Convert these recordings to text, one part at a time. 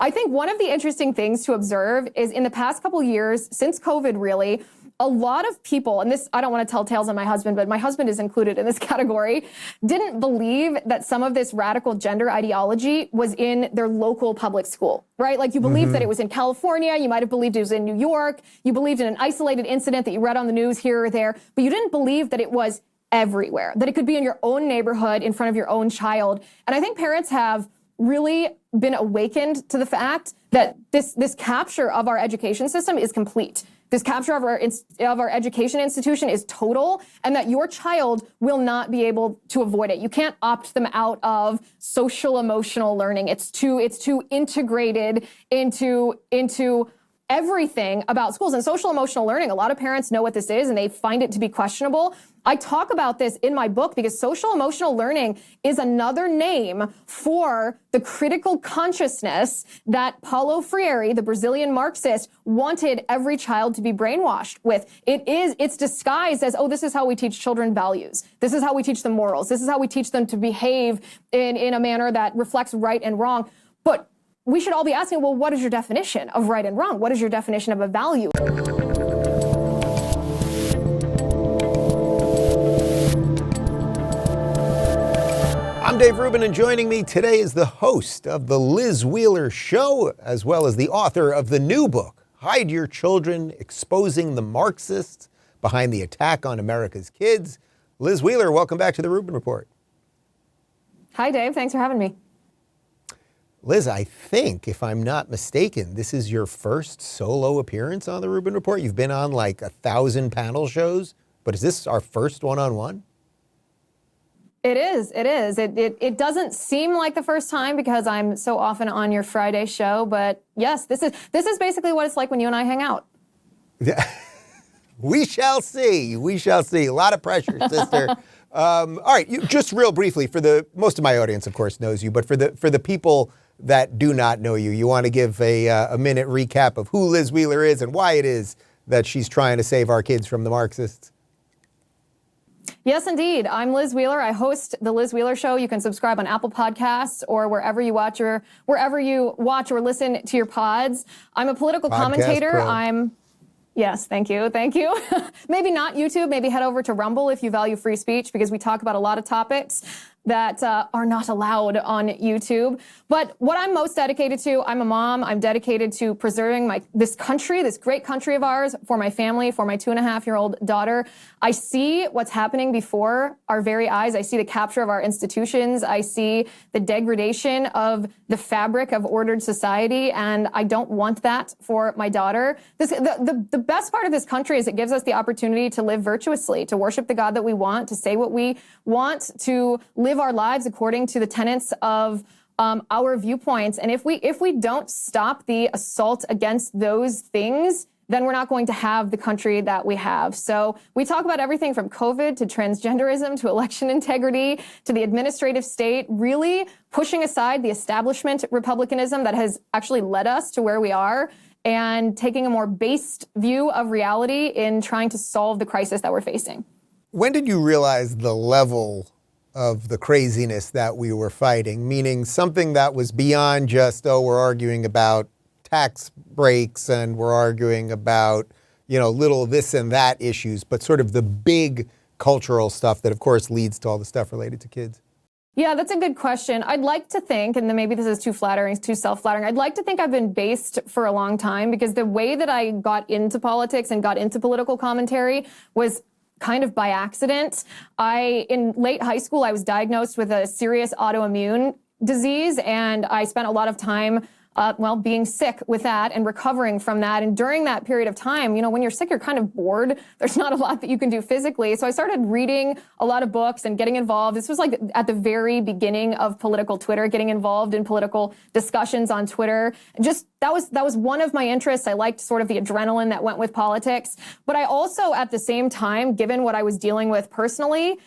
I think one of the interesting things to observe is in the past couple years, since COVID really, a lot of people, and this, I don't want to tell tales on my husband, but my husband is included in this category, didn't believe that some of this radical gender ideology was in their local public school, right? Like you believed that it was in California, you might have believed it was in New York, you believed in an isolated incident that you read on the news here or there, but you didn't believe that it was everywhere, that it could be in your own neighborhood, in front of your own child. And I think parents have really been awakened to the fact that this capture of our education system is complete. This capture of our education institution is total, and that your child will not be able to avoid it. You can't opt them out of social emotional learning. It's too integrated into everything about schools. And social emotional learning, a lot of parents know what this is and they find it to be questionable. I talk about this in my book because social emotional learning is another name for the critical consciousness that Paulo Freire, the Brazilian Marxist, wanted every child to be brainwashed with. It's disguised as, oh, this is how we teach children values. This is how we teach them morals. This is how we teach them to behave in a manner that reflects right and wrong. But we should all be asking, well, what is your definition of right and wrong? What is your definition of a value? I'm Dave Rubin, and joining me today is the host of The Liz Wheeler Show, as well as the author of the new book, Hide Your Children, Exposing the Marxists Behind the Attack on America's Kids. Liz Wheeler, welcome back to the Rubin Report. Hi, Dave. Thanks for having me. Liz, I think, if I'm not mistaken, this is your first solo appearance on the Rubin Report. You've been on like 1,000 panel shows, but is this our first one-on-one? It is. It doesn't seem like the first time because I'm so often on your Friday show, but yes, this is basically what it's like when you and I hang out. Yeah. We shall see. We shall see. A lot of pressure, sister. All right, just real briefly, most of my audience, of course, knows you, but for the people that do not know you, you want to give a minute recap of who Liz Wheeler is and why it is that she's trying to save our kids from the Marxists. Yes, indeed. I'm Liz Wheeler. I host The Liz Wheeler Show. You can subscribe on Apple Podcasts or wherever you watch or listen to your pods. I'm a political commentator. Pro. Yes, thank you. Maybe not YouTube. Maybe head over to Rumble if you value free speech, because we talk about a lot of topics that are not allowed on YouTube. But what I'm most dedicated to, I'm a mom. I'm dedicated to preserving this country, this great country of ours, for my family, for my 2.5-year-old daughter. I see what's happening before our very eyes. I see the capture of our institutions. I see the degradation of the fabric of ordered society, and I don't want that for my daughter. The best part of this country is it gives us the opportunity to live virtuously, to worship the God that we want, to say what we want, to live our lives according to the tenets of our viewpoints. And if we don't stop the assault against those things, then we're not going to have the country that we have. So we talk about everything from COVID to transgenderism to election integrity to the administrative state, really pushing aside the establishment republicanism that has actually led us to where we are, and taking a more based view of reality in trying to solve the crisis that we're facing. When did you realize the level of the craziness that we were fighting, meaning something that was beyond just, we're arguing about tax breaks and we're arguing about, little this and that issues, but sort of the big cultural stuff that, of course, leads to all the stuff related to kids? Yeah, that's a good question. I'd like to think, and then maybe this is too flattering, too self-flattering, I'd like to think I've been based for a long time, because the way that I got into politics and got into political commentary was kind of by accident. In late high school, I was diagnosed with a serious autoimmune disease, and I spent a lot of time being sick with that and recovering from that. And during that period of time, when you're sick, you're kind of bored. There's not a lot that you can do physically. So I started reading a lot of books and getting involved. This was like at the very beginning of political Twitter, getting involved in political discussions on Twitter. That was one of my interests. I liked sort of the adrenaline that went with politics. But I also, at the same time, given what I was dealing with personally,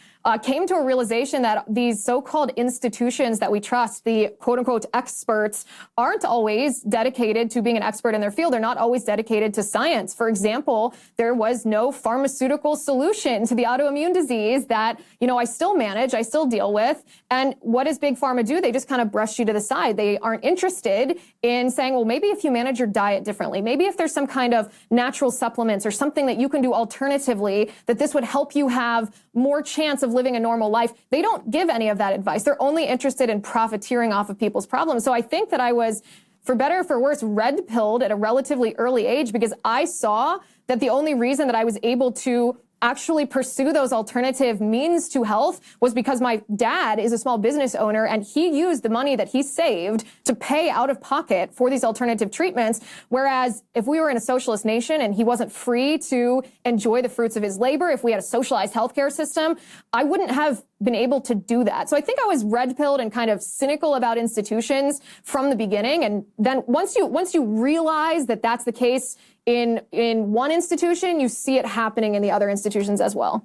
came to a realization that these so-called institutions that we trust, the quote-unquote experts, aren't always dedicated to being an expert in their field. They're not always dedicated to science. For example, there was no pharmaceutical solution to the autoimmune disease that, I still manage, I still deal with. And what does Big Pharma do? They just kind of brush you to the side. They aren't interested in saying, well, maybe if you manage your diet differently, maybe if there's some kind of natural supplements or something that you can do alternatively, that this would help you have more chance of living a normal life. They don't give any of that advice. They're only interested in profiteering off of people's problems. So I think that I was, for better or for worse, red-pilled at a relatively early age because I saw that the only reason that I was able to actually pursue those alternative means to health was because my dad is a small business owner and he used the money that he saved to pay out of pocket for these alternative treatments. Whereas if we were in a socialist nation and he wasn't free to enjoy the fruits of his labor, if we had a socialized healthcare system, I wouldn't have been able to do that. So I think I was red-pilled and kind of cynical about institutions from the beginning. And then once you realize that that's the case in one institution, you see it happening in the other institutions as well.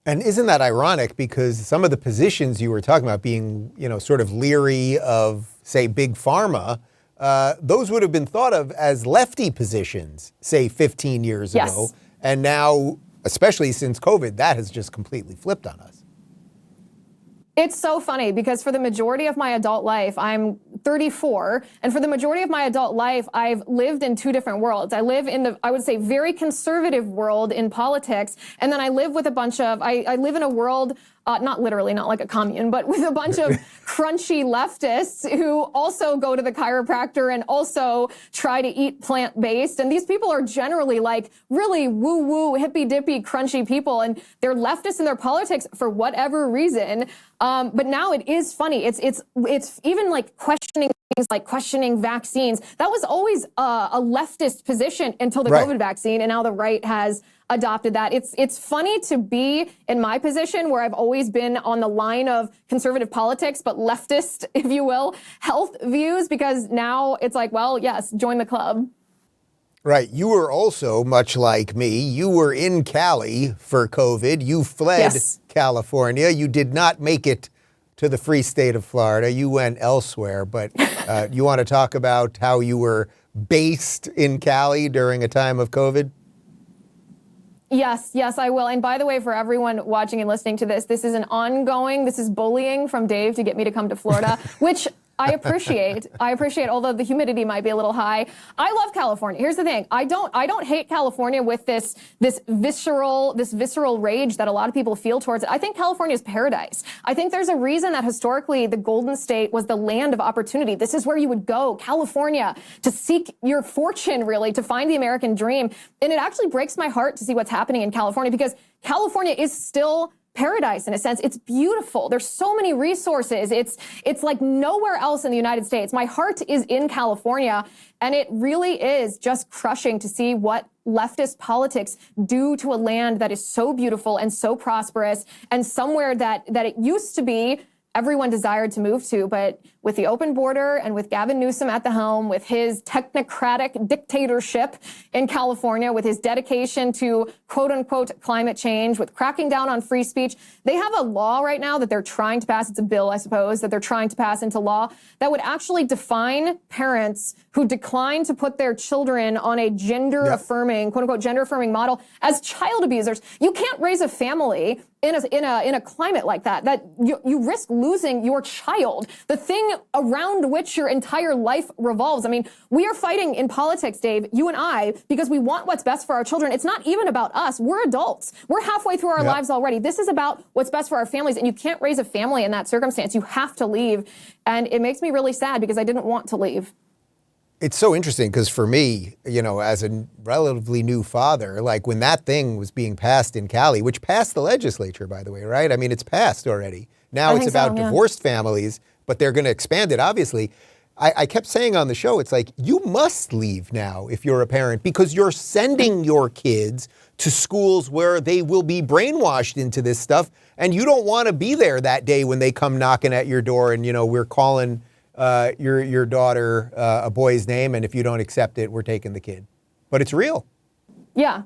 And isn't that ironic? Because some of the positions you were talking about being, sort of leery of, say, Big Pharma, those would have been thought of as lefty positions, say, 15 years ago. And now, especially since COVID, that has just completely flipped on us. It's so funny because for the majority of my adult life, I'm 34, and for the majority of my adult life, I've lived in two different worlds. I live in the, I would say, very conservative world in politics, and then I live with a bunch of, I live in a world, not literally, not like a commune, but with a bunch of crunchy leftists who also go to the chiropractor and also try to eat plant-based. And these people are generally like really woo-woo, hippy-dippy, crunchy people, and they're leftists in their politics for whatever reason. But now it is funny. It's even like questioning things like questioning vaccines. That was always a leftist position until the COVID vaccine, and now the right has adopted that. It's funny to be in my position where I've always been on the line of conservative politics, but leftist, if you will, health views, because now it's like, well, yes, join the club. Right. You were also, much like me, you were in Cali for COVID. You fled California. You did not make it to the free state of Florida. You went elsewhere. But you want to talk about how you were based in Cali during a time of COVID? Yes, I will. And by the way, for everyone watching and listening to this, this is bullying from Dave to get me to come to Florida, which I appreciate, although the humidity might be a little high. I love California. Here's the thing. I don't hate California with this visceral rage that a lot of people feel towards it. I think California is paradise. I think there's a reason that historically the Golden State was the land of opportunity. This is where you would go, California, to seek your fortune, really, to find the American dream. And it actually breaks my heart to see what's happening in California because California is still paradise in a sense. It's beautiful. There's so many resources. It's like nowhere else in the United States. My heart is in California, and it really is just crushing to see what leftist politics do to a land that is so beautiful and so prosperous and somewhere that it used to be everyone desired to move to. But with the open border and with Gavin Newsom at the helm, with his technocratic dictatorship in California, with his dedication to quote unquote climate change, with cracking down on free speech, they have a law right now that they're trying to pass. It's a bill, I suppose, that they're trying to pass into law that would actually define parents who decline to put their children on a gender affirming, quote unquote, gender affirming model as child abusers. You can't raise a family in a climate like that you risk losing your child, the thing around which your entire life revolves. I mean, we are fighting in politics, Dave, you and I, because we want what's best for our children. It's not even about us. We're adults. We're halfway through our lives already. This is about what's best for our families, and you can't raise a family in that circumstance. You have to leave, and it makes me really sad because I didn't want to leave. It's so interesting because for me, as a relatively new father, like when that thing was being passed in Cali, which passed the legislature, by the way, right? I mean, it's passed already. Now it's about divorced families, but they're going to expand it, obviously. I kept saying on the show, it's like, you must leave now if you're a parent because you're sending your kids to schools where they will be brainwashed into this stuff. And you don't want to be there that day when they come knocking at your door and, we're calling your daughter a boy's name, and if you don't accept it, we're taking the kid. But it's real. Yeah.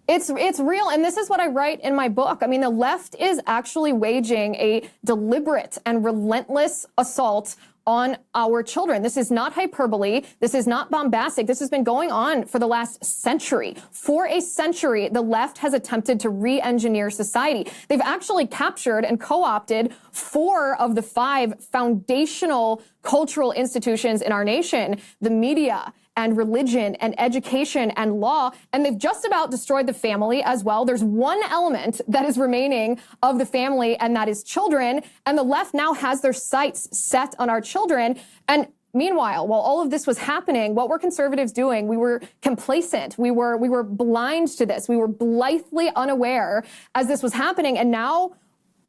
It's real, and this is what I write in my book. I mean, the left is actually waging a deliberate and relentless assault on our children. This is not hyperbole. This is not bombastic. This has been going on for the last century. For a century, the left has attempted to re-engineer society. They've actually captured and co-opted 4 of the 5 foundational cultural institutions in our nation: the media and religion and education and law, and they've just about destroyed the family as well. There's one element that is remaining of the family, and that is children, and the left now has their sights set on our children. And meanwhile, while all of this was happening, what were conservatives doing? We were complacent. We were blind to this. We were blithely unaware as this was happening, and now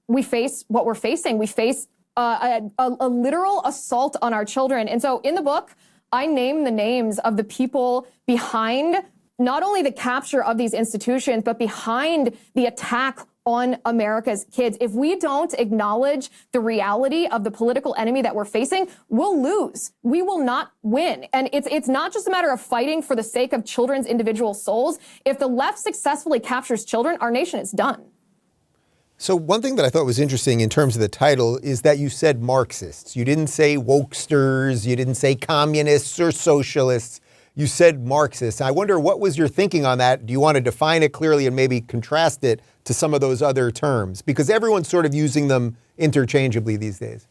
we face what we're facing. We face a literal assault on our children. And so in the book, I name the names of the people behind not only the capture of these institutions, but behind the attack on America's kids. If we don't acknowledge the reality of the political enemy that we're facing, we'll lose. We will not win. And it's not just a matter of fighting for the sake of children's individual souls. If the left successfully captures children, our nation is done. So one thing that I thought was interesting in terms of the title is that you said Marxists. You didn't say wokesters. You didn't say communists or socialists. You said Marxists. I wonder, what was your thinking on that? Do you want to define it clearly and maybe contrast it to some of those other terms? Because everyone's sort of using them interchangeably these days.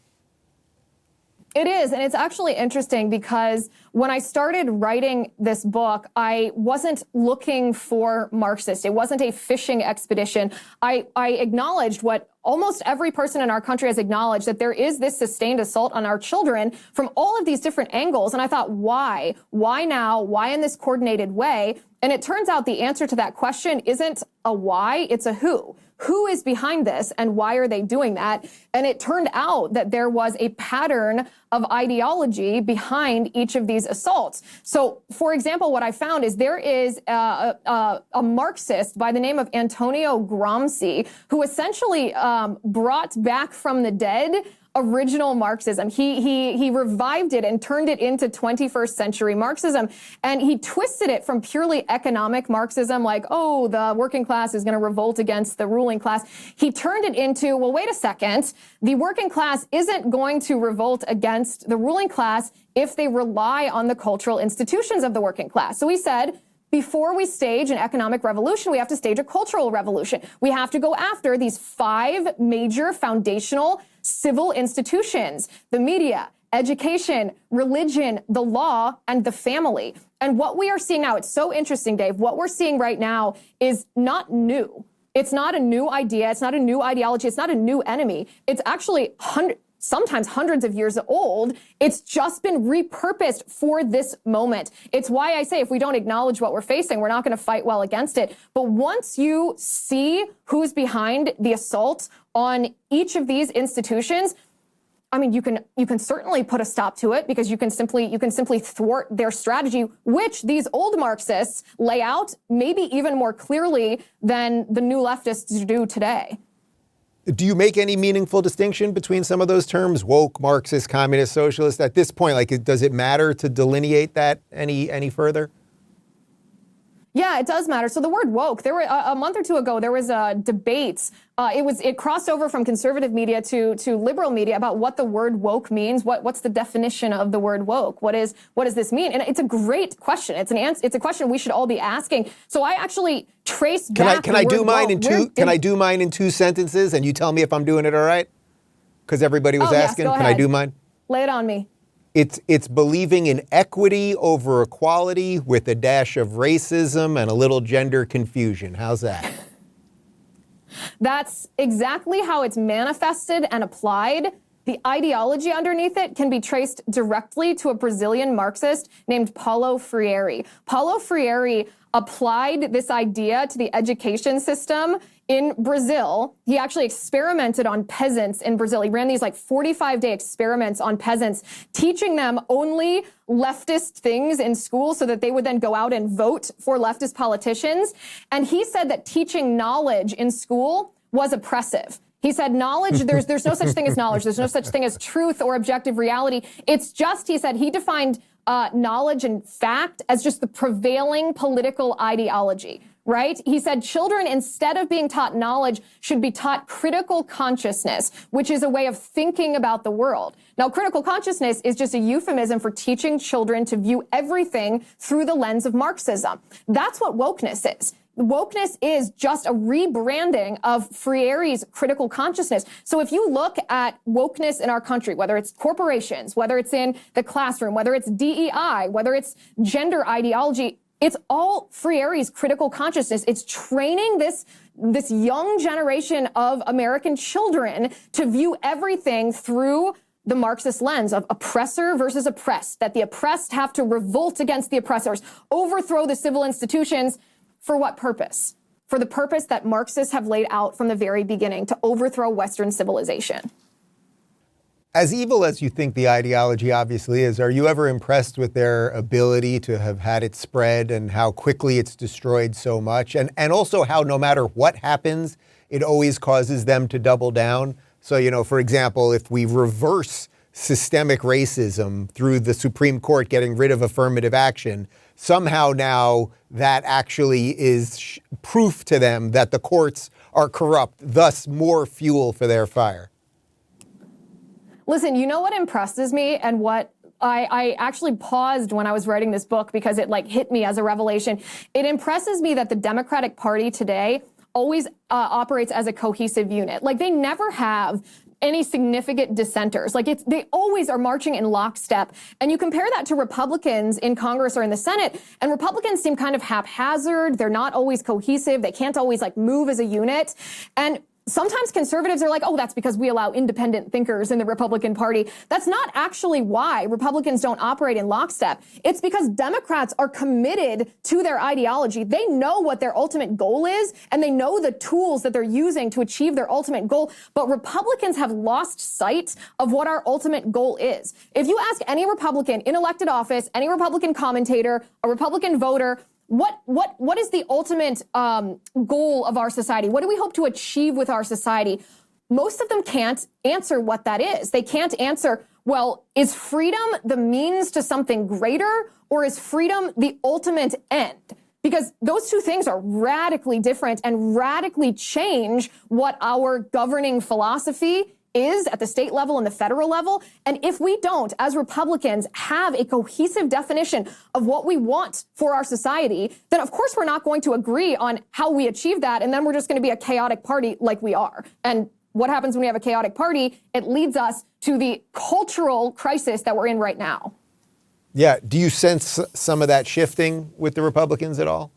It is, and it's actually interesting because when I started writing this book, I wasn't looking for Marxists. It wasn't a fishing expedition. I acknowledged what almost every person in our country has acknowledged, that there is this sustained assault on our children from all of these different angles. And I thought, why? Why now? Why in this coordinated way? And it turns out the answer to that question isn't a why, it's a who. Who is behind this and why are they doing that? And it turned out that there was a pattern of ideology behind each of these assaults. So, for example, what I found is there is a Marxist by the name of Antonio Gramsci who essentially brought back from the dead original Marxism. He revived it and turned it into 21st century Marxism. And he twisted it from purely economic Marxism, like, oh, the working class is going to revolt against the ruling class. He turned it into, well, wait a second, the working class isn't going to revolt against the ruling class if they rely on the cultural institutions of the working class. So he said, before we stage an economic revolution, we have to stage a cultural revolution. We have to go after these 5 major foundational civil institutions: the media, education, religion, the law, and the family. And what we are seeing now, it's so interesting, Dave, what we're seeing right now is not new. It's not a new idea. It's not a new ideology. It's not a new enemy. It's actually sometimes hundreds of years old. It's just been repurposed for this moment. It's why I say if we don't acknowledge what we're facing, we're not going to fight well against it. But once you see who's behind the assault on each of these institutions, I mean, you can certainly put a stop to it because you can simply thwart their strategy, which these old Marxists lay out maybe even more clearly than the new leftists do today. Do you make any meaningful distinction between some of those terms, woke, Marxist, communist, socialist? At this point, like, does it matter to delineate that any further? Yeah, it does matter. So the word woke, there were a month or two ago, there was a debate. It crossed over from conservative media to liberal media about what the word woke means. What's the definition of the word woke? What does this mean? And it's a great question. It's a question we should all be asking. So I actually traced back. Can I do mine in two? Can I do mine in 2 sentences, and you tell me if I'm doing it all right? Because everybody was asking. Yes, go Can ahead. I do mine? Lay it on me. It's believing in equity over equality with a dash of racism and a little gender confusion. How's that? That's exactly how it's manifested and applied. The ideology underneath it can be traced directly to a Brazilian Marxist named Paulo Freire. Paulo Freire applied this idea to the education system in Brazil. He actually experimented on peasants in Brazil. He ran these like 45-day experiments on peasants, teaching them only leftist things in school so that they would then go out and vote for leftist politicians. And he said that teaching knowledge in school was oppressive. He said knowledge, there's no such thing as knowledge. There's no such thing as truth or objective reality. It's just, he said, he defined knowledge and fact as just the prevailing political ideology, right? He said children, instead of being taught knowledge, should be taught critical consciousness, which is a way of thinking about the world. Now, critical consciousness is just a euphemism for teaching children to view everything through the lens of Marxism. That's what wokeness is. Wokeness is just a rebranding of Freire's critical consciousness. So if you look at wokeness in our country, whether it's corporations, whether it's in the classroom, whether it's DEI, whether it's gender ideology, it's all Freire's critical consciousness. It's training this young generation of American children to view everything through the Marxist lens of oppressor versus oppressed, that the oppressed have to revolt against the oppressors, overthrow the civil institutions. For what purpose? For the purpose that Marxists have laid out from the very beginning, to overthrow Western civilization. As evil as you think the ideology obviously is, are you ever impressed with their ability to have had it spread and how quickly it's destroyed so much? And also how no matter what happens, it always causes them to double down. So, for example, if we reverse systemic racism through the Supreme Court getting rid of affirmative action, somehow now that actually is proof to them that the courts are corrupt, thus more fuel for their fire. Listen, you know what impresses me and what I actually paused when I was writing this book because it hit me as a revelation. It impresses me that the Democratic Party today always operates as a cohesive unit. They never have any significant dissenters. They always are marching in lockstep. And you compare that to Republicans in Congress or in the Senate, and Republicans seem kind of haphazard. They're not always cohesive. They can't always move as a unit. And sometimes conservatives are oh, that's because we allow independent thinkers in the Republican Party. That's not actually why Republicans don't operate in lockstep. It's because Democrats are committed to their ideology. They know what their ultimate goal is, and they know the tools that they're using to achieve their ultimate goal. But Republicans have lost sight of what our ultimate goal is. If you ask any Republican in elected office, any Republican commentator, a Republican voter, what is the ultimate goal of our society? What do we hope to achieve with our society? Most of them can't answer what that is. They can't answer, well, is freedom the means to something greater, or is freedom the ultimate end? Because those two things are radically different and radically change what our governing philosophy is at the state level and the federal level. And if we don't, as Republicans, have a cohesive definition of what we want for our society, then of course we're not going to agree on how we achieve that. And then we're just going to be a chaotic party like we are. And what happens when we have a chaotic party? It leads us to the cultural crisis that we're in right now. Yeah. Do you sense some of that shifting with the Republicans at all?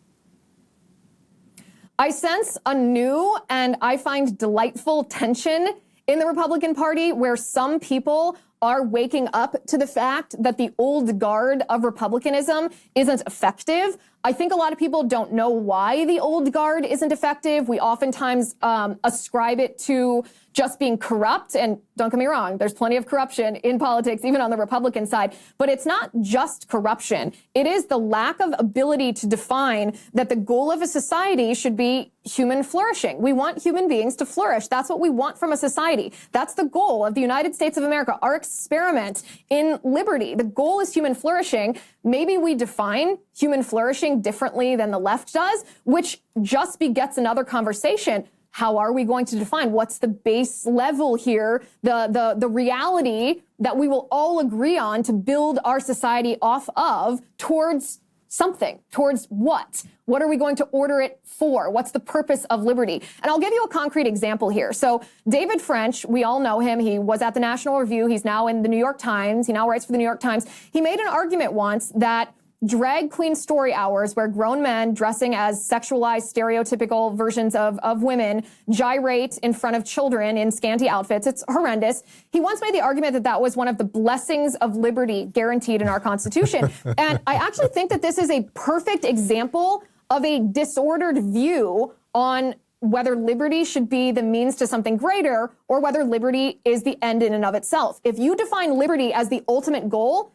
I sense a new and I find delightful tension in the Republican Party, where some people are waking up to the fact that the old guard of republicanism isn't effective. I think a lot of people don't know why the old guard isn't effective. We oftentimes ascribe it to just being corrupt. And don't get me wrong, there's plenty of corruption in politics, even on the Republican side. But it's not just corruption. It is the lack of ability to define that the goal of a society should be human flourishing. We want human beings to flourish. That's what we want from a society. That's the goal of the United States of America, our experiment in liberty. The goal is human flourishing. Maybe we define human flourishing differently than the left does, which just begets another conversation. How are we going to define what's the base level here, the reality that we will all agree on to build our society off of towards something, towards what? What are we going to order it for? What's the purpose of liberty? And I'll give you a concrete example here. So David French, we all know him. He was at the National Review. He's now in the New York Times. He now writes for the New York Times. He made an argument once that drag queen story hours, where grown men dressing as sexualized stereotypical versions of women gyrate in front of children in scanty outfits. It's horrendous. He once made the argument that that was one of the blessings of liberty guaranteed in our Constitution. And I actually think that this is a perfect example of a disordered view on whether liberty should be the means to something greater or whether liberty is the end in and of itself. If you define liberty as the ultimate goal,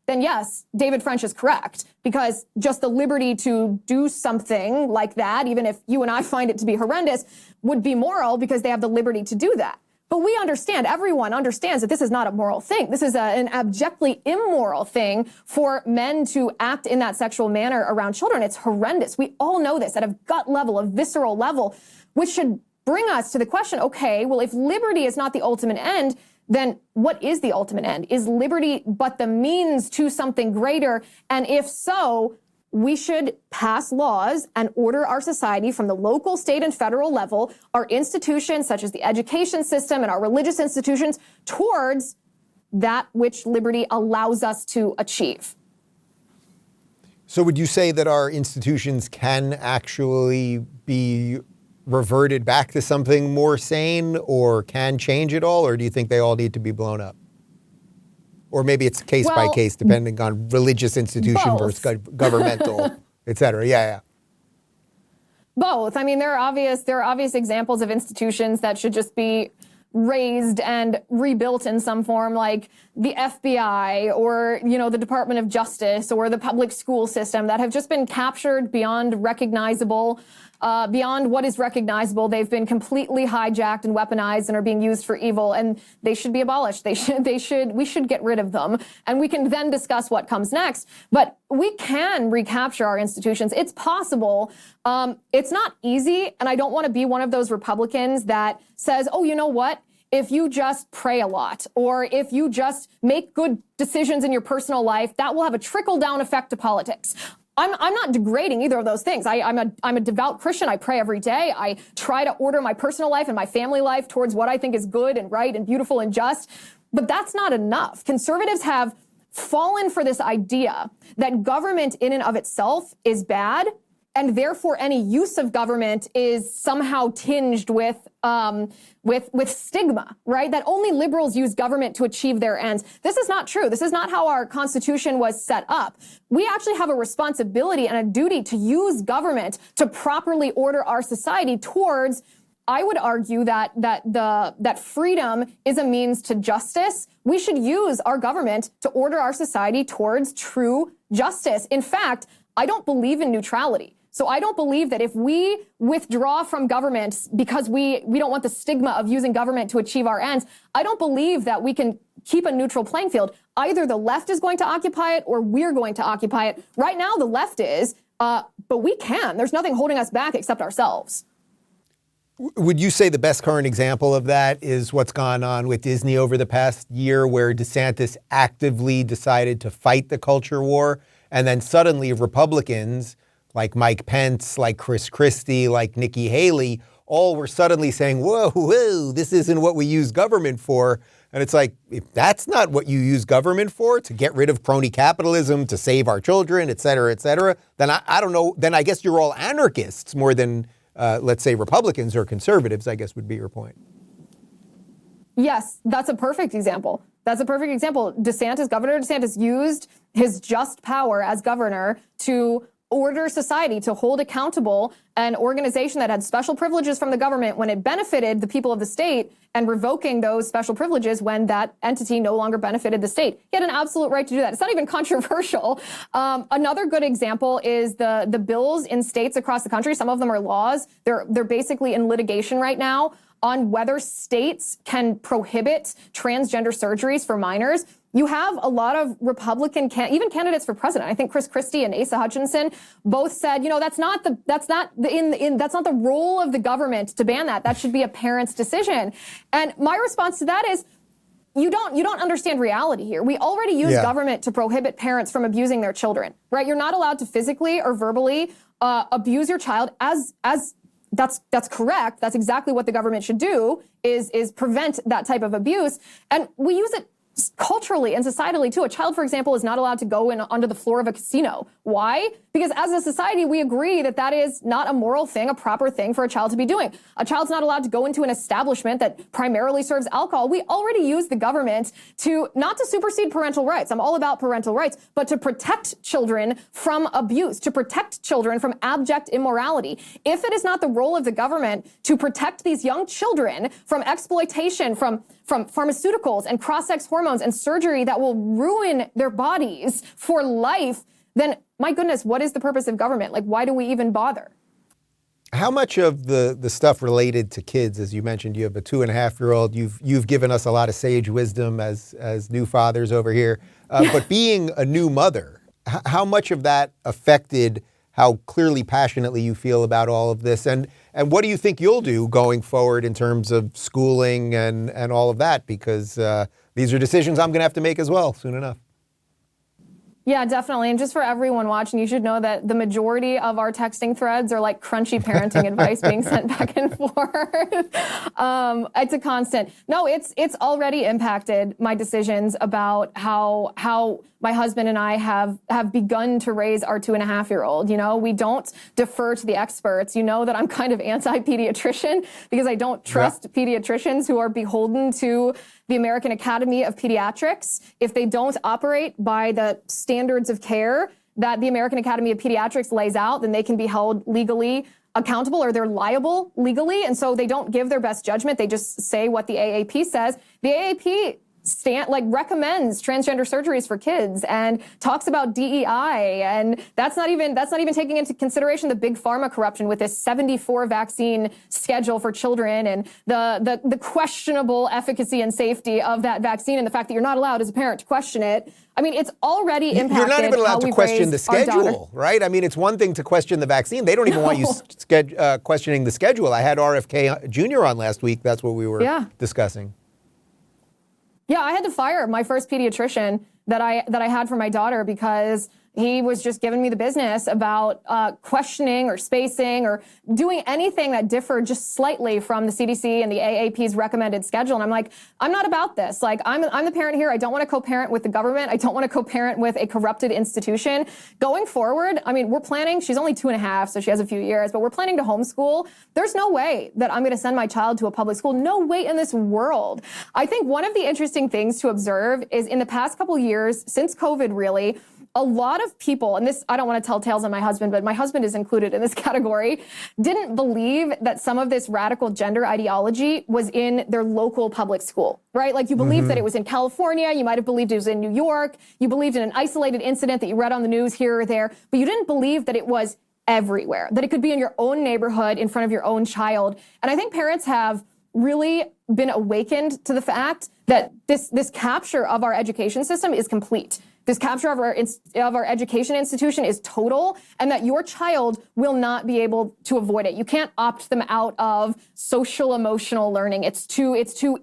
then yes, David French is correct, because just the liberty to do something like that, even if you and I find it to be horrendous, would be moral because they have the liberty to do that. But we understand, everyone understands that this is not a moral thing. This is an abjectly immoral thing for men to act in that sexual manner around children. It's horrendous. We all know this at a gut level, a visceral level, which should bring us to the question, okay, well, if liberty is not the ultimate end, then what is the ultimate end? Is liberty but the means to something greater? And if so, we should pass laws and order our society from the local, state, and federal level, our institutions such as the education system and our religious institutions, towards that which liberty allows us to achieve. So would you say that our institutions can actually be reverted back to something more sane or can change at all? Or do you think they all need to be blown up? Or maybe it's case by case, depending on religious institution versus governmental, et cetera. Yeah. Both. I mean, there are obvious examples of institutions that should just be raised and rebuilt in some form, like the FBI or, the Department of Justice or the public school system, that have just been captured beyond what is recognizable. They've been completely hijacked and weaponized and are being used for evil, and they should be abolished. We should get rid of them, and we can then discuss what comes next. But we can recapture our institutions. It's possible. It's not easy, and I don't want to be one of those Republicans that says, oh, you know what? If you just pray a lot, or if you just make good decisions in your personal life, that will have a trickle-down effect to politics. I'm not degrading either of those things. I'm a devout Christian. I pray every day. I try to order my personal life and my family life towards what I think is good and right and beautiful and just. But that's not enough. Conservatives have fallen for this idea that government in and of itself is bad, and therefore any use of government is somehow tinged with stigma, right? That only liberals use government to achieve their ends. This is not true. This is not how our Constitution was set up. We actually have a responsibility and a duty to use government to properly order our society towards, I would argue, that freedom is a means to justice. We should use our government to order our society towards true justice. In fact, I don't believe in neutrality. So I don't believe that if we withdraw from government because we don't want the stigma of using government to achieve our ends, I don't believe that we can keep a neutral playing field. Either the left is going to occupy it or we're going to occupy it. Right now, the left is, but we can. There's nothing holding us back except ourselves. Would you say the best current example of that is what's gone on with Disney over the past year, where DeSantis actively decided to fight the culture war, and then suddenly Republicans like Mike Pence, like Chris Christie, like Nikki Haley, all were suddenly saying, whoa, this isn't what we use government for. And it's like, if that's not what you use government for, to get rid of crony capitalism, to save our children, et cetera, then I don't know, then I guess you're all anarchists more than, let's say, Republicans or conservatives, I guess would be your point. Yes, that's a perfect example. Governor DeSantis used his just power as governor to order society, to hold accountable an organization that had special privileges from the government when it benefited the people of the state, and revoking those special privileges when that entity no longer benefited the state. He had an absolute right to do that. It's not even controversial. Another good example is the bills in states across the country. Some of them are laws. They're basically in litigation right now on whether states can prohibit transgender surgeries for minors. You have a lot of Republican, even candidates for president. I think Chris Christie and Asa Hutchinson both said, that's not the role of the government to ban that. That should be a parent's decision. And my response to that is, you don't understand reality here. We already use government to prohibit parents from abusing their children, right? You're not allowed to physically or verbally abuse your child as that's correct. That's exactly what the government should do, is prevent that type of abuse. And we use it culturally and societally too. A child, for example, is not allowed to go in onto the floor of a casino. Why? Because as a society, we agree that that is not a moral thing, a proper thing for a child to be doing. A child's not allowed to go into an establishment that primarily serves alcohol. We already use the government not to supersede parental rights. I'm all about parental rights, but to protect children from abuse, to protect children from abject immorality. If it is not the role of the government to protect these young children from exploitation, from pharmaceuticals and cross-sex hormones and surgery that will ruin their bodies for life, then my goodness, what is the purpose of government? Like, why do we even bother? How much of the stuff related to kids, as you mentioned, you have a 2.5-year-old, you've given us a lot of sage wisdom as new fathers over here, but being a new mother, how much of that affected how clearly, passionately you feel about all of this? And what do you think you'll do going forward in terms of schooling and all of that? Because these are decisions I'm going to have to make as well soon enough. Yeah, definitely. And just for everyone watching, you should know that the majority of our texting threads are like crunchy parenting advice being sent back and forth. It's a constant. No, it's already impacted my decisions about how my husband and I have begun to raise our 2.5-year-old. You know, we don't defer to the experts. You know that I'm kind of anti-pediatrician because I don't trust pediatricians who are beholden to the American Academy of Pediatrics. If they don't operate by the standards of care that the American Academy of Pediatrics lays out, then they can be held legally accountable, or they're liable legally. And so they don't give their best judgment. They just say what the AAP says. The AAP recommends transgender surgeries for kids and talks about DEI, and that's not even taking into consideration the big pharma corruption with this 74 vaccine schedule for children and the questionable efficacy and safety of that vaccine, and the fact that you're not allowed as a parent to question it. I mean, it's already impacted. You're not even allowed to question the schedule, right? I mean, it's one thing to question the vaccine. They don't even want you questioning the schedule. I had RFK Jr. on last week. That's what we were discussing. Yeah, I had to fire my first pediatrician that I had for my daughter because he was just giving me the business about questioning or spacing or doing anything that differed just slightly from the CDC and the AAP's recommended schedule. And I'm like, I'm not about this. Like, I'm the parent here. I don't want to co-parent with the government. I don't want to co-parent with a corrupted institution. Going forward, I mean, we're planning, she's only 2.5, so she has a few years, but we're planning to homeschool. There's no way that I'm going to send my child to a public school. No way in this world. I think one of the interesting things to observe is in the past couple years, since COVID really, a lot of people, and this, I don't want to tell tales on my husband, but my husband is included in this category, didn't believe that some of this radical gender ideology was in their local public school, right? Like you believed that it was in California, you might have believed it was in New York, you believed in an isolated incident that you read on the news here or there, but you didn't believe that it was everywhere, that it could be in your own neighborhood, in front of your own child. And I think parents have really been awakened to the fact that this capture of our education system is complete. This capture of our education institution is total, and that your child will not be able to avoid it. You can't opt them out of social emotional learning. It's too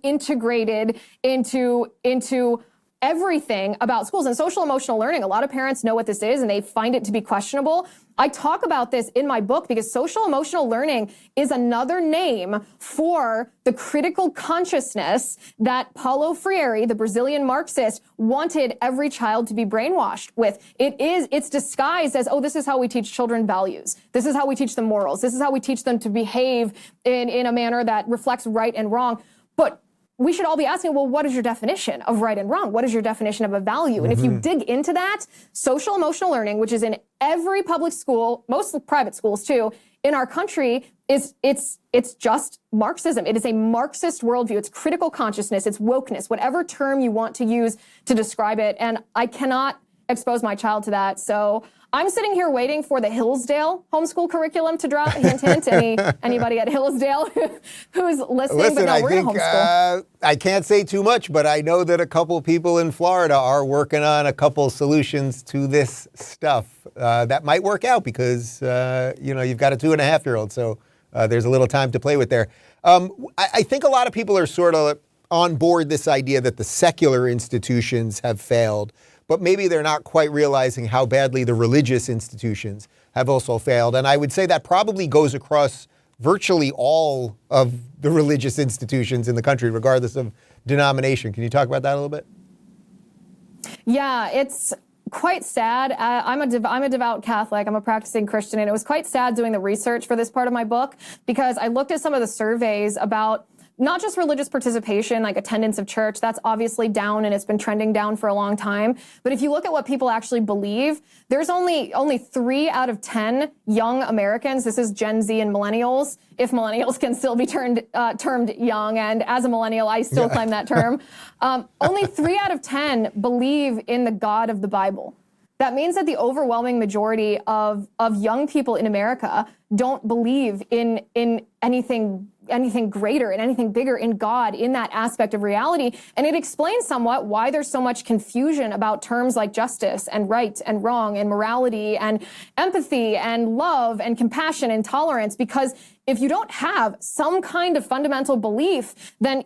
integrated into everything about schools. And social emotional learning, a lot of parents know what this is and they find it to be questionable. I talk about this in my book because social emotional learning is another name for the critical consciousness that Paulo Freire, the Brazilian Marxist, wanted every child to be brainwashed with. It's disguised as, oh, this is how we teach children values. This is how we teach them morals. This is how we teach them to behave in a manner that reflects right and wrong. But we should all be asking, well, what is your definition of right and wrong? What is your definition of a value? And if you dig into that, social emotional learning, which is in every public school, most private schools too, in our country, it's just Marxism. It is a Marxist worldview. It's critical consciousness. It's wokeness, whatever term you want to use to describe it. And I cannot expose my child to that. So I'm sitting here waiting for the Hillsdale homeschool curriculum to drop. Hint, hint. Anybody at Hillsdale who's listening? Listen, but no, I we're think gonna homeschool. I can't say too much, but I know that a couple people in Florida are working on a couple solutions to this stuff that might work out because you've got a 2.5-year-old, so there's a little time to play with there. I think a lot of people are sort of on board this idea that the secular institutions have failed, but maybe they're not quite realizing how badly the religious institutions have also failed. And I would say that probably goes across virtually all of the religious institutions in the country, regardless of denomination. Can you talk about that a little bit? Yeah, it's quite sad. I'm a devout Catholic. I'm a practicing Christian, and it was quite sad doing the research for this part of my book because I looked at some of the surveys about not just religious participation, like attendance of church, that's obviously down and it's been trending down for a long time. But if you look at what people actually believe, there's only 3 out of 10 young Americans, this is Gen Z and millennials, if millennials can still be termed young, and as a millennial, I still claim that term. Only 3 out of 10 believe in the God of the Bible. that means that the overwhelming majority of young people in America don't believe in anything greater and anything bigger, in God, in that aspect of reality. And it explains somewhat why there's so much confusion about terms like justice and right and wrong and morality and empathy and love and compassion and tolerance, because if you don't have some kind of fundamental belief, then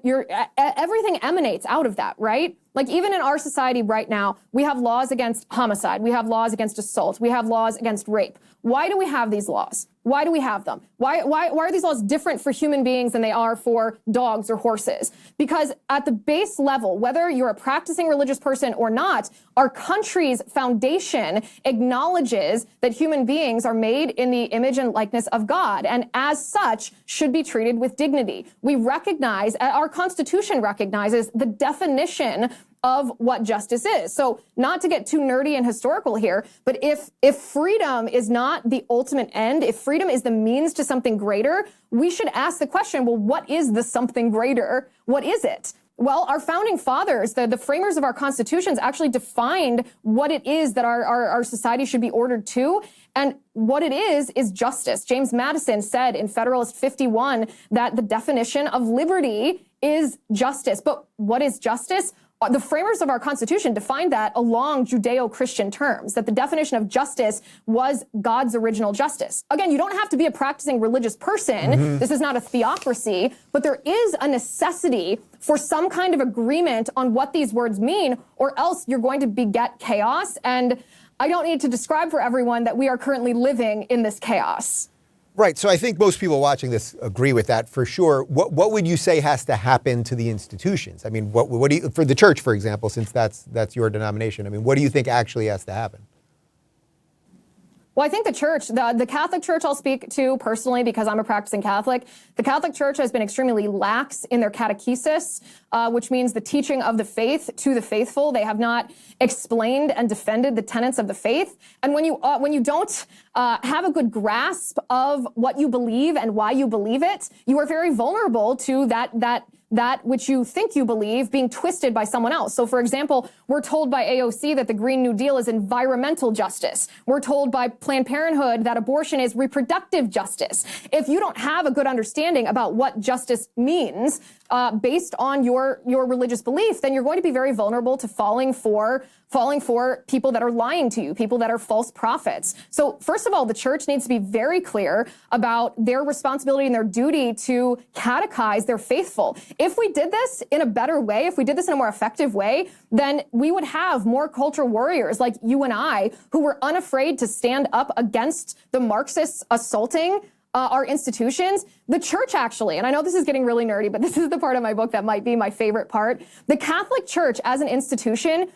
everything emanates out of that, right? Like even in our society right now, we have laws against homicide. We have laws against assault. We have laws against rape. Why do we have these laws? Why do we have them? Why are these laws different for human beings than they are for dogs or horses? Because at the base level, whether you're a practicing religious person or not, our country's foundation acknowledges that human beings are made in the image and likeness of God, and as such should be treated with dignity. We recognize, our Constitution recognizes the definition of what justice is. So not to get too nerdy and historical here, but if freedom is not the ultimate end, if freedom is the means to something greater, we should ask the question, well, what is the something greater? What is it? Well, our founding fathers, the framers of our constitutions, actually defined what it is that our society should be ordered to. And what it is justice. James Madison said in Federalist 51 that the definition of liberty is justice. But what is justice? The framers of our Constitution defined that along Judeo-Christian terms, that the definition of justice was God's original justice. Again, you don't have to be a practicing religious person. Mm-hmm. This is not a theocracy, but there is a necessity for some kind of agreement on what these words mean, or else you're going to beget chaos. And I don't need to describe for everyone that we are currently living in this chaos. Right. So I think most people watching this agree with that for sure. What would you say has to happen to the institutions? I mean, what do you, for the church, for example, since that's your denomination? I mean, what do you think actually has to happen? Well, I think the church, the Catholic Church I'll speak to personally because I'm a practicing Catholic. The Catholic Church has been extremely lax in their catechesis, which means the teaching of the faith to the faithful. They have not explained and defended the tenets of the faith. And when you don't have a good grasp of what you believe and why you believe it, you are very vulnerable to that which you think you believe being twisted by someone else. So, for example, we're told by AOC that the Green New Deal is environmental justice. We're told by Planned Parenthood that abortion is reproductive justice. If you don't have a good understanding about what justice means based on your religious belief, then you're going to be very vulnerable to falling for people that are lying to you, people that are false prophets. So first of all, the church needs to be very clear about their responsibility and their duty to catechize their faithful. If we did this in a better way, if we did this in a more effective way, then we would have more cultural warriors like you and I who were unafraid to stand up against the Marxists assaulting our institutions. The church actually, and I know this is getting really nerdy, but this is the part of my book that might be my favorite part. The Catholic Church as an institution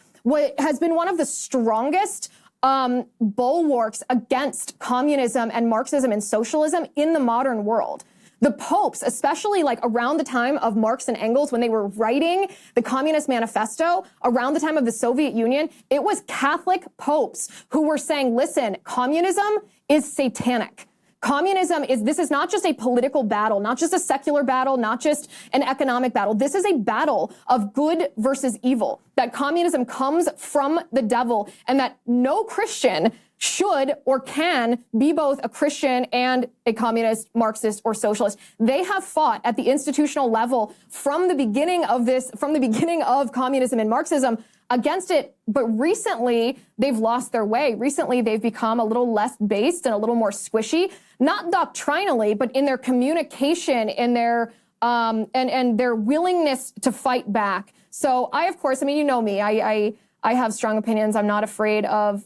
has been one of the strongest bulwarks against communism and Marxism and socialism in the modern world. The popes, especially like around the time of Marx and Engels, when they were writing the Communist Manifesto, around the time of the Soviet Union, it was Catholic popes who were saying, listen, communism is satanic. This is not just a political battle, not just a secular battle, not just an economic battle. This is a battle of good versus evil, that communism comes from the devil, and that no Christian should or can be both a Christian and a communist, Marxist, or socialist. They have fought at the institutional level from the beginning of communism and Marxism against it, but recently they've lost their way. Recently they've become a little less based and a little more squishy, not doctrinally, but in their communication, in their and their willingness to fight back. So I, of course, I mean, you know me, I have strong opinions. I'm not afraid of,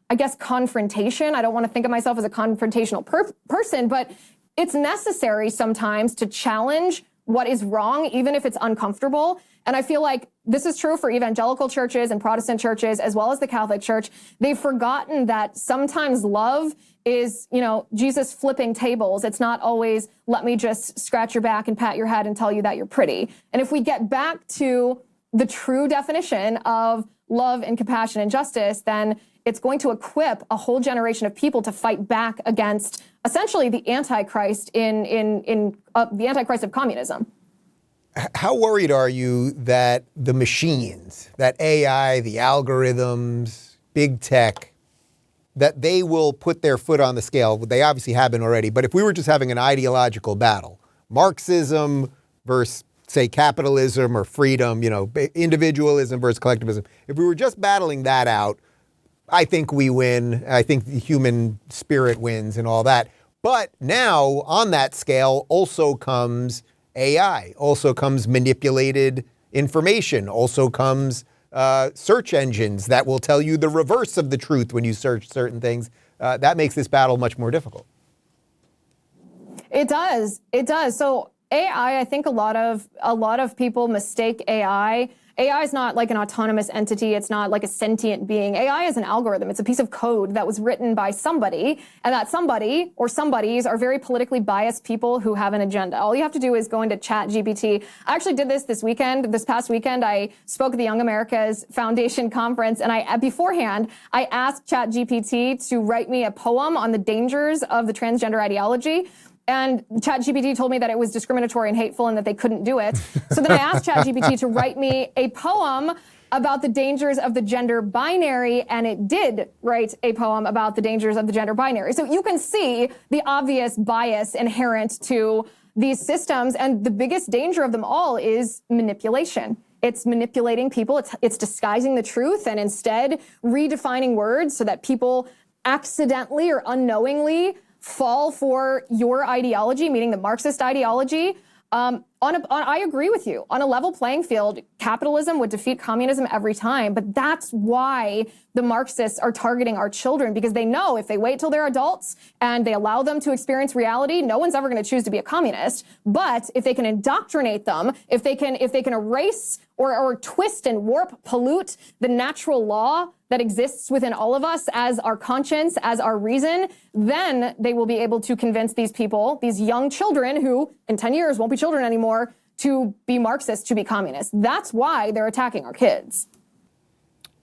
I guess, confrontation. I don't want to think of myself as a confrontational person, but it's necessary sometimes to challenge what is wrong, even if it's uncomfortable. And I feel like this is true for evangelical churches and Protestant churches, as well as the Catholic Church. They've forgotten that sometimes love is, Jesus flipping tables. It's not always, let me just scratch your back and pat your head and tell you that you're pretty. And if we get back to the true definition of love and compassion and justice, then it's going to equip a whole generation of people to fight back against essentially the Antichrist the Antichrist of communism. How worried are you that the machines, that AI, the algorithms, big tech, that they will put their foot on the scale. They obviously have been already, but if we were just having an ideological battle, Marxism versus, say, capitalism or freedom, individualism versus collectivism, if we were just battling that out, I think we win. I think the human spirit wins and all that. But now on that scale also comes AI, also comes manipulated information, also comes search engines that will tell you the reverse of the truth when you search certain things. That makes this battle much more difficult. It does. It does. So AI, I think a lot of people mistake AI. AI is not like an autonomous entity. It's not like a sentient being. AI is an algorithm. It's a piece of code that was written by somebody, and that somebody or somebodies are very politically biased people who have an agenda. All you have to do is go into ChatGPT. I actually did this past weekend. I spoke at the Young America's Foundation conference, and beforehand, I asked ChatGPT to write me a poem on the dangers of the transgender ideology. And ChatGPT told me that it was discriminatory and hateful and that they couldn't do it. So then I asked ChatGPT to write me a poem about the dangers of the gender binary, and it did write a poem about the dangers of the gender binary. So you can see the obvious bias inherent to these systems, and the biggest danger of them all is manipulation. It's manipulating people, it's disguising the truth, and instead redefining words so that people accidentally or unknowingly fall for your ideology, meaning the Marxist ideology. I agree with you. On a level playing field, capitalism would defeat communism every time. But that's why the Marxists are targeting our children, because they know if they wait till they're adults and they allow them to experience reality, no one's ever going to choose to be a communist. But if they can indoctrinate them, if they can erase or twist and warp, pollute the natural law that exists within all of us as our conscience, as our reason, then they will be able to convince these people, these young children who in 10 years won't be children anymore, to be Marxist, to be communist. That's why they're attacking our kids.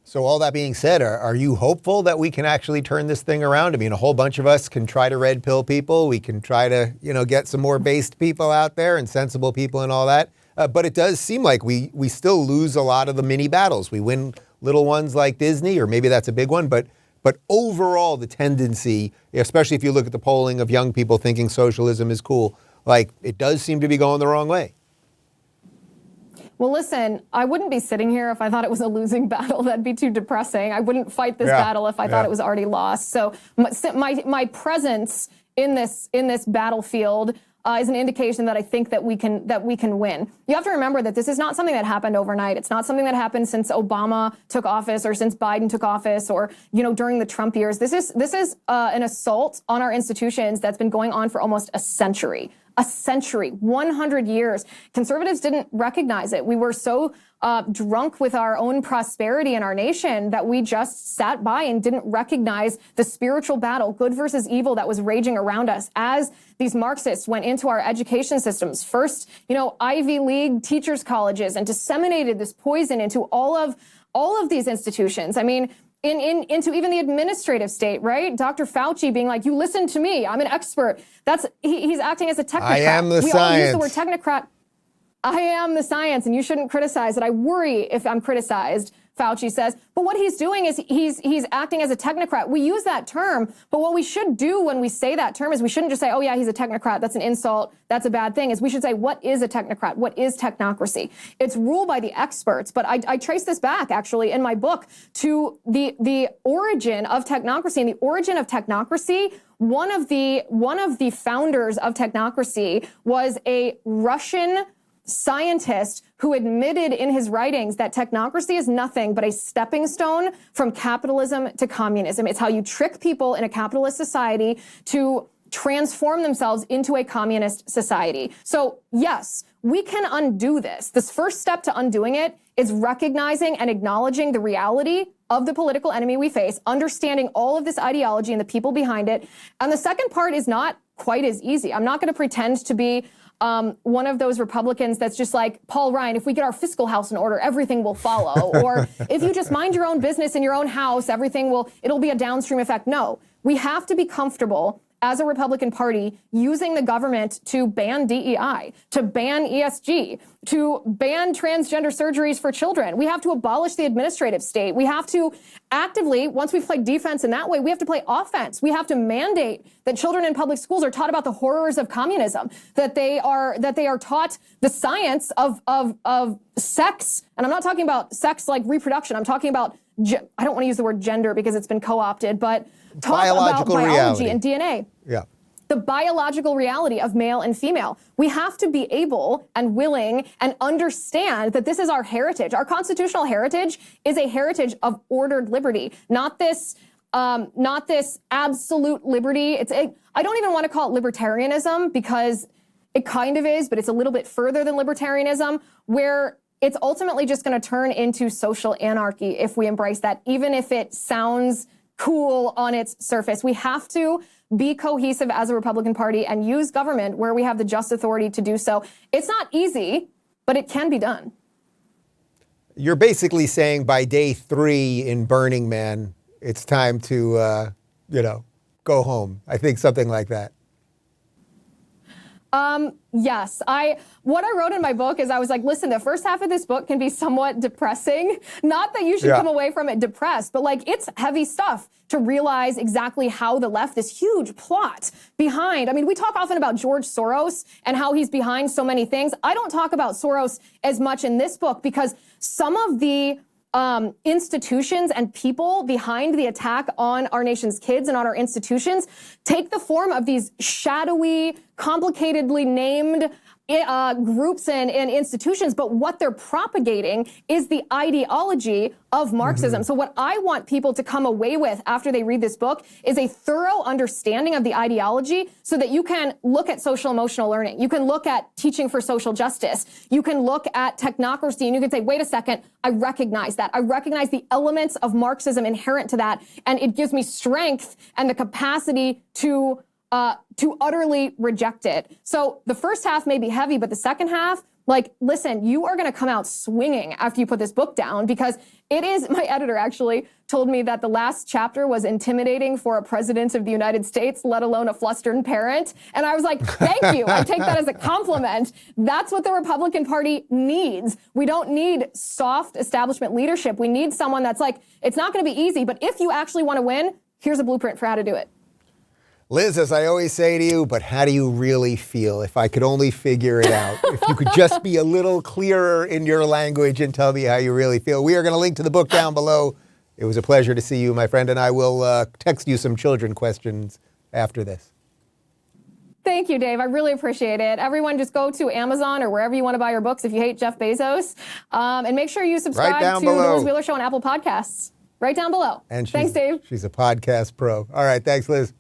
So all that being said, are you hopeful that we can actually turn this thing around? I mean, a whole bunch of us can try to red pill people. We can try to, get some more based people out there and sensible people and all that. But it does seem like we still lose a lot of the mini battles. We win little ones like Disney, or maybe that's a big one. But overall, the tendency, especially if you look at the polling of young people thinking socialism is cool, like it does seem to be going the wrong way. Well, listen, I wouldn't be sitting here if I thought it was a losing battle. That'd be too depressing. I wouldn't fight this battle if I thought it was already lost. So my presence in this battlefield is an indication that I think that we can win. You have to remember that this is not something that happened overnight. It's not something that happened since Obama took office or since Biden took office or during the Trump years. This is an assault on our institutions that's been going on for almost a century. 100 years. Conservatives didn't recognize it. We were so drunk with our own prosperity in our nation that we just sat by and didn't recognize the spiritual battle, good versus evil, that was raging around us as these Marxists went into our education systems. First, Ivy League teachers' colleges, and disseminated this poison into all of these institutions. I mean, into even the administrative state, right? Dr. Fauci being like, you listen to me, I'm an expert. He's acting as a technocrat. I am the science. We all use the word technocrat. I am the science, and you shouldn't criticize it. I worry if I'm criticized, Fauci says. But what he's doing is he's acting as a technocrat. We use that term, but what we should do when we say that term is we shouldn't just say, oh yeah, he's a technocrat, that's an insult, that's a bad thing. Is we should say, what is a technocrat? What is technocracy? It's ruled by the experts, but I trace this back actually in my book to the origin of technocracy. And the origin of technocracy, one of the founders of technocracy was a Russian scientist who admitted in his writings that technocracy is nothing but a stepping stone from capitalism to communism. It's how you trick people in a capitalist society to transform themselves into a communist society. So yes, we can undo this. This first step to undoing it is recognizing and acknowledging the reality of the political enemy we face, understanding all of this ideology and the people behind it. And the second part is not quite as easy. I'm not going to pretend to be one of those Republicans that's just like, Paul Ryan, if we get our fiscal house in order, everything will follow. Or if you just mind your own business in your own house, it'll be a downstream effect. No, we have to be comfortable as a Republican Party using the government to ban DEI, to ban ESG, to ban transgender surgeries for children. We have to abolish the administrative state. We have to actively, once we've played defense in that way, we have to play offense. We have to mandate that children in public schools are taught about the horrors of communism, that they are taught the science of sex. And I'm not talking about sex like reproduction. I'm talking about, I don't want to use the word gender because it's been co-opted, but talk about biology and DNA. Yeah. The biological reality of male and female. We have to be able and willing and understand that this is our heritage. Our constitutional heritage is a heritage of ordered liberty, not this absolute liberty. I don't even want to call it libertarianism because it kind of is, but it's a little bit further than libertarianism, where it's ultimately just going to turn into social anarchy if we embrace that, even if it sounds cool on its surface. We have to be cohesive as a Republican Party and use government where we have the just authority to do so. It's not easy, but it can be done. You're basically saying by day 3 in Burning Man, it's time to, go home. I think something like that. Yes. What I wrote in my book is I was like, listen, the first half of this book can be somewhat depressing. Not that you should come away from it depressed, but like it's heavy stuff to realize exactly how the left, this huge plot behind. I mean, we talk often about George Soros and how he's behind so many things. I don't talk about Soros as much in this book because some of the institutions and people behind the attack on our nation's kids and on our institutions take the form of these shadowy, complicatedly named groups and institutions, but what they're propagating is the ideology of Marxism. So what I want people to come away with after they read this book is a thorough understanding of the ideology so that you can look at social emotional learning. You can look at teaching for social justice. You can look at technocracy and you can say, wait a second, I recognize that. I recognize the elements of Marxism inherent to that. And it gives me strength and the capacity to utterly reject it. So the first half may be heavy, but the second half, like, listen, you are going to come out swinging after you put this book down because it is, my editor actually told me that the last chapter was intimidating for a president of the United States, let alone a flustered parent. And I was like, thank you. I take that as a compliment. That's what the Republican Party needs. We don't need soft establishment leadership. We need someone that's like, it's not going to be easy, but if you actually want to win, here's a blueprint for how to do it. Liz, as I always say to you, but how do you really feel? If I could only figure it out. If you could just be a little clearer in your language and tell me how you really feel. We are going to link to the book down below. It was a pleasure to see you, my friend, and I will text you some children questions after this. Thank you, Dave. I really appreciate it. Everyone just go to Amazon or wherever you want to buy your books if you hate Jeff Bezos. And make sure you subscribe to the Liz Wheeler Show on Apple Podcasts. Right down below. And thanks, Dave. She's a podcast pro. All right. Thanks, Liz.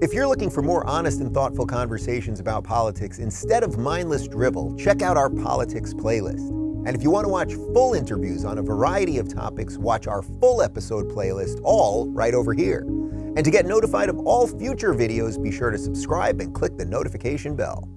If you're looking for more honest and thoughtful conversations about politics instead of mindless drivel, check out our politics playlist. And if you want to watch full interviews on a variety of topics, watch our full episode playlist, all right over here. And to get notified of all future videos, be sure to subscribe and click the notification bell.